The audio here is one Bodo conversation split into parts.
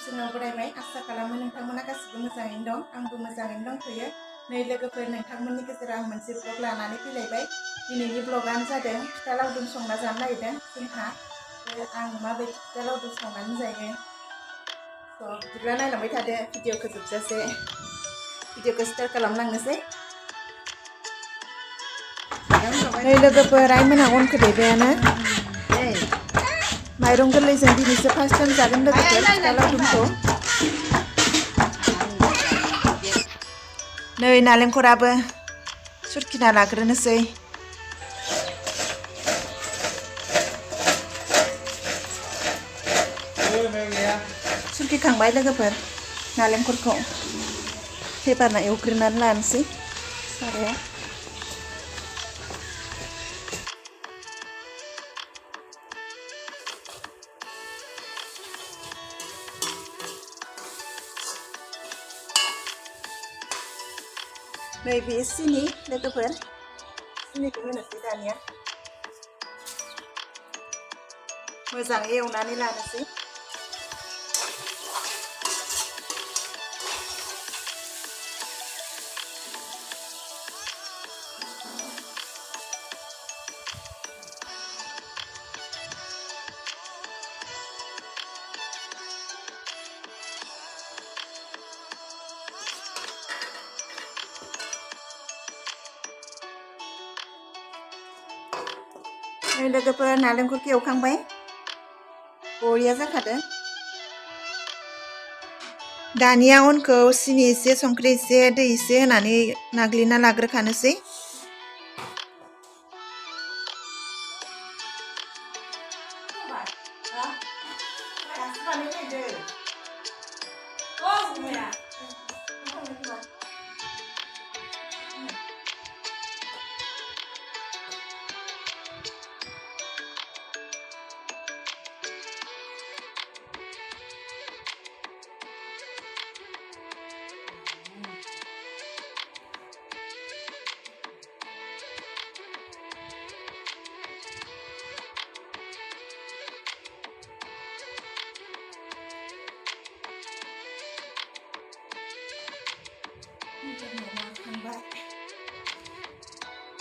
सिगाङाव बरायबाय आसा खालामो नोंथांमोना गासिबो मोजाङैनो दं आंबो मोजाङैनो दंथ'यो नै लोगोफोर नोंथांमोननि गेजेराव आं मोनसे ब्लग लानानै फैलायबाय दिनैनि ब्लगानो जादों फिथा लावदुम संना जानो नागिरदों जोंहा आं माबायदि फिथा लावदुम संनानै जायो बिदिब्ला नायलांबाय थादो भिडिअखौ जोबजासे भिडिअखौ स्टार्ट खालामलांनोसै नै लोगोफोर आइमोनहा अनखौ देबायानो माइरं गोरलैजों दिनैसो फार्स्ट टाइम जागोन लोगोफोर फिथा लावदुमखौ नै नालेंखराबो सुरखिना लाग्रोनोसै सुरखिखांबाय लोगोफोर नालेंखरखौ पेपारना एवग्रोनानै लानोसै सारायाव नैबे सिनि लोगोफोर सिनिखौ होनोसै दानिया मोजाङै एवनानै लानोसै लोगोफोर नालेंखरखौ एवखांबाय बरिया जाखादों दानिया अनखौ सिनि एसे संख्रि एसे दै एसे होनानै नाग्लिना लाग्रोखानोसै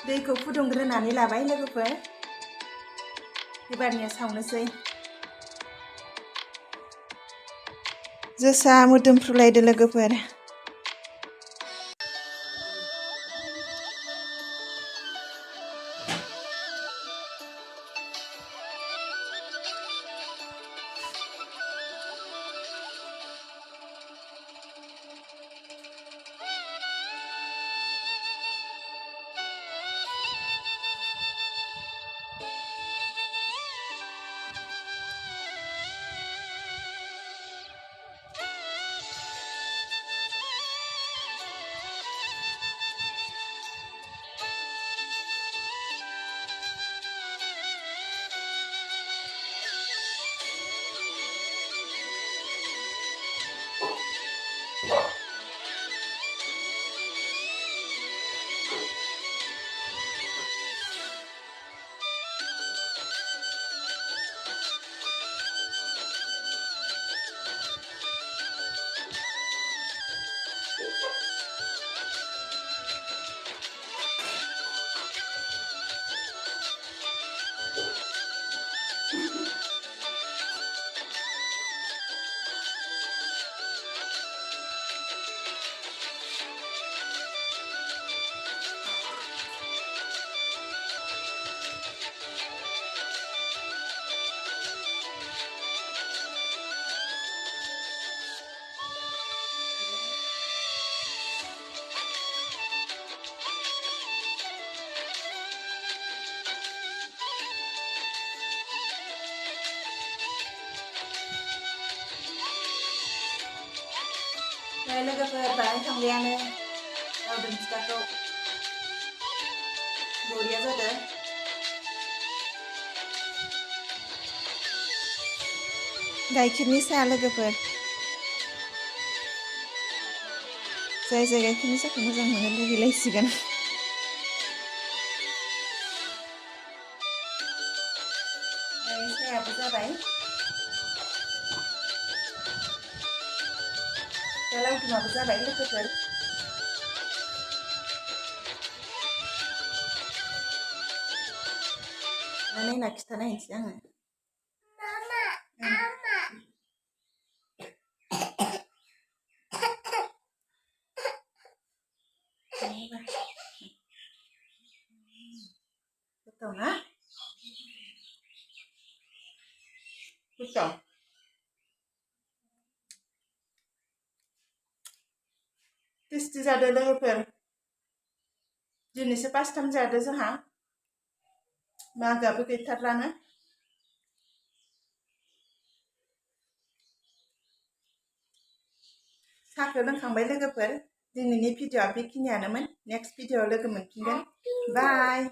दैखौ फुदुंग्रोनानै लाबाय लोगोफोर एबारनिया सावनोसै जोसा मोदोमफ्रुलायदो लोगोफोर लोगोफोर बानायखांबायानो लावदुम फिथाखौ बरिया जादों गाइखेरनि साहा लोगोफोर जाय जाय गाइखेरनि साहाखौ मोजां मोनो लुगैलायसिगोन साहायाबो जाबाय फिथा लावदुमाबो जाबाय लोगोफोर नायना खिथाना होनोसै आङो गोथाव ना गोथाव टेस्टि जादों लोगोफोर दिनैसो फार्स्ट टाइम जादों जोंहा मागोआबो गैथारलानो साहाखौ लोंखांबाय लोगोफोर दिनैनि भिडिअआ बेखिनियानोमोन नेक्स्ट भिडिअआव लोगो मोनफिनगोन बाय